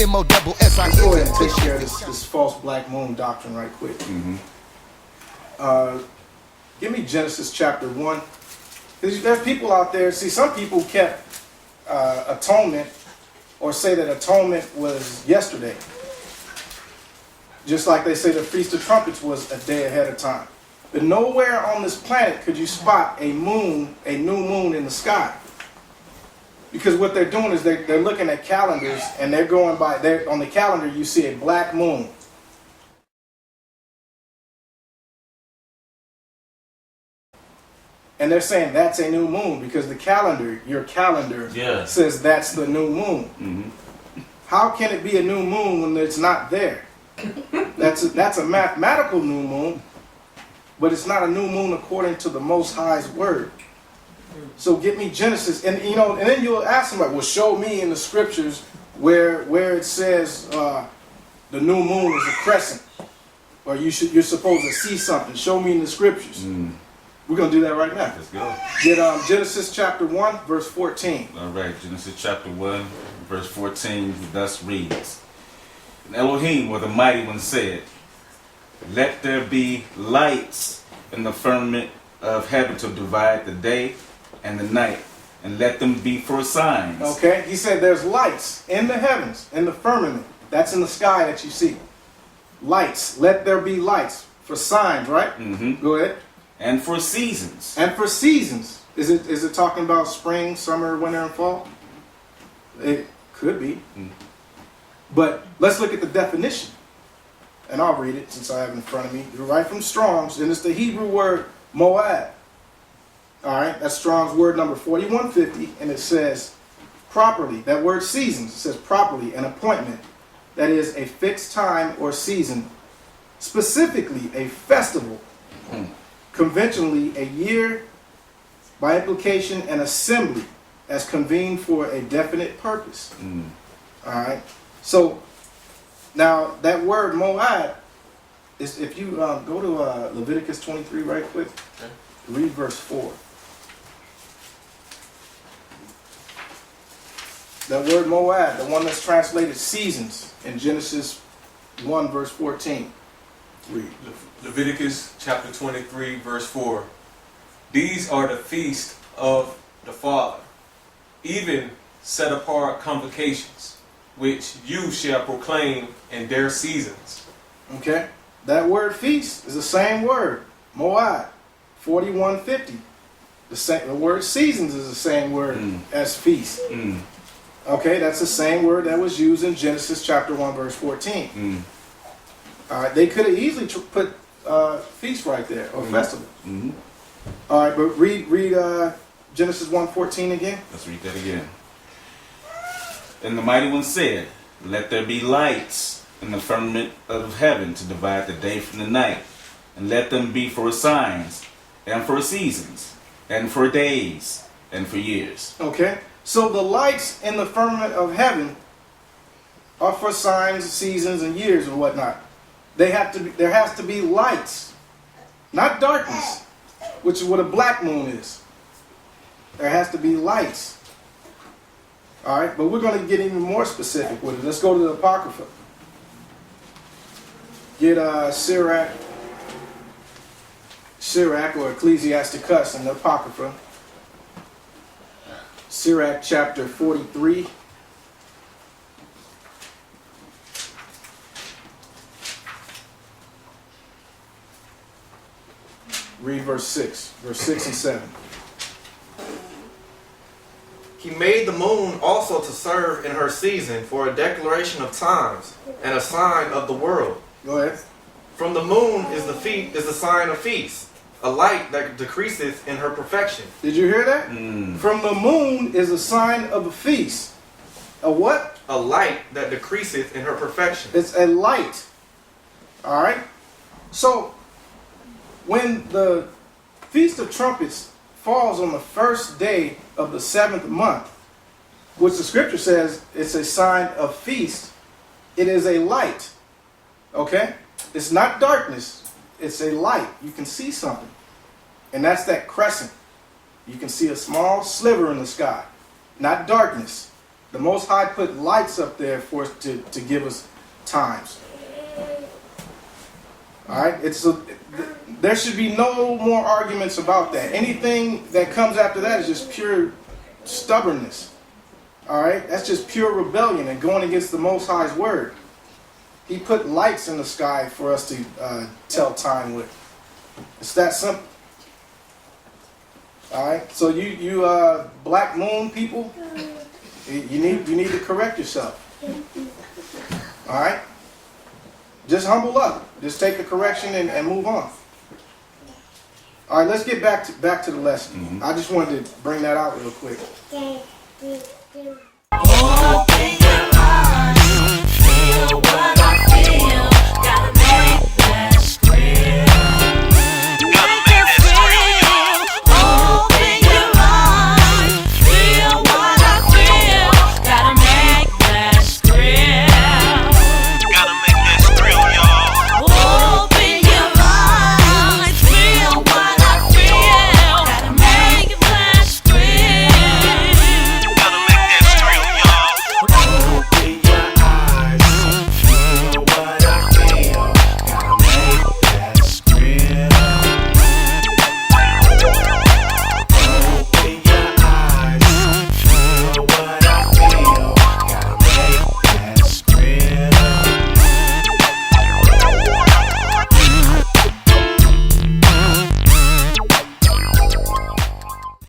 M-O-double-S-I. Let's go ahead and take care of this false black moon doctrine right quick. Give me Genesis chapter 1. There's people out there, see, some people kept atonement or say that atonement was yesterday. Just like they say the Feast of Trumpets was a day ahead of time. But nowhere on this planet could you spot a moon, a new moon in the sky. Because what they're doing is they're looking at calendars and they're going by, on the calendar you see a black moon. And they're saying that's a new moon because the calendar, your calendar, says that's the new moon. How can it be a new moon when it's not there? That's a mathematical new moon, but it's not a new moon according to the Most High's word. So get me Genesis, and and then you'll ask them, like, well, show me in the scriptures where it says the new moon is a crescent, or you're supposed to see something. Show me in the scriptures. We're going to do that right now. Let's go. Get Genesis chapter 1, verse 14. All right, Genesis chapter 1, verse 14, thus reads, And Elohim, or the Mighty One, said, Let there be lights in the firmament of heaven to divide the day and the night, and let them be for signs. Okay, he said there's lights in the heavens, in the firmament. That's in the sky that you see. Lights. Let there be lights for signs, right? Go ahead. And for seasons. And for seasons. Is it talking about spring, summer, winter, and fall? It could be. But let's look at the definition. And I'll read it since I have it in front of me. Right from Strong's. And it's the Hebrew word moad. Alright, that's Strong's word number 4150. And it says properly. That word seasons. It says properly, an appointment. That is a fixed time or season. Specifically a festival. Conventionally, a year, by implication, an assembly as convened for a definite purpose. All right. So now that word moad is, if you go to Leviticus 23 right quick, read verse 4. That word moad, the one that's translated seasons in Genesis 1 verse 14. Read. Leviticus chapter 23, verse 4. These are the feasts of the Father, even set apart convocations, which you shall proclaim in their seasons. Okay, that word feast is the same word, moad, 4150. The word seasons is the same word as feast. Okay, that's the same word that was used in Genesis chapter 1, verse 14. All right, they could have easily put feast right there, or festival. All right, but read Genesis 1:14 again. Let's read that again. And the Mighty One said, Let there be lights in the firmament of heaven to divide the day from the night, and let them be for signs, and for seasons, and for days, and for years. Okay, so the lights in the firmament of heaven are for signs, seasons, and years and whatnot. There has to be lights, not darkness, which is what a black moon is. There has to be lights. All right, but we're going to get even more specific with it. Let's go to the Apocrypha. Get Sirach or Ecclesiasticus in the Apocrypha. Sirach chapter 43. Read verse 6 and 7. He made the moon also to serve in her season for a declaration of times and a sign of the world. Go ahead. From the moon is the sign of feast, a light that decreaseth in her perfection. Did you hear that? From the moon is a sign of a feast. A what? A light that decreaseth in her perfection. It's a light. All right. So when the Feast of Trumpets falls on the first day of the 7th month, which the scripture says it's a sign of feast, it is a light. Okay? It's not darkness, it's a light. You can see something. And that's that crescent. You can see a small sliver in the sky. Not darkness. The Most High put lights up there for us to give us times. All right, there should be no more arguments about that. Anything that comes after that is just pure stubbornness. All right, that's just pure rebellion and going against the Most High's word. He put lights in the sky for us to tell time with. It's that simple. All right, so you black moon people, you need to correct yourself. All right, just humble up. Just take the correction and move on. All right, let's get back to the lesson. Mm-hmm. I just wanted to bring that out real quick. Open your eyes, feel what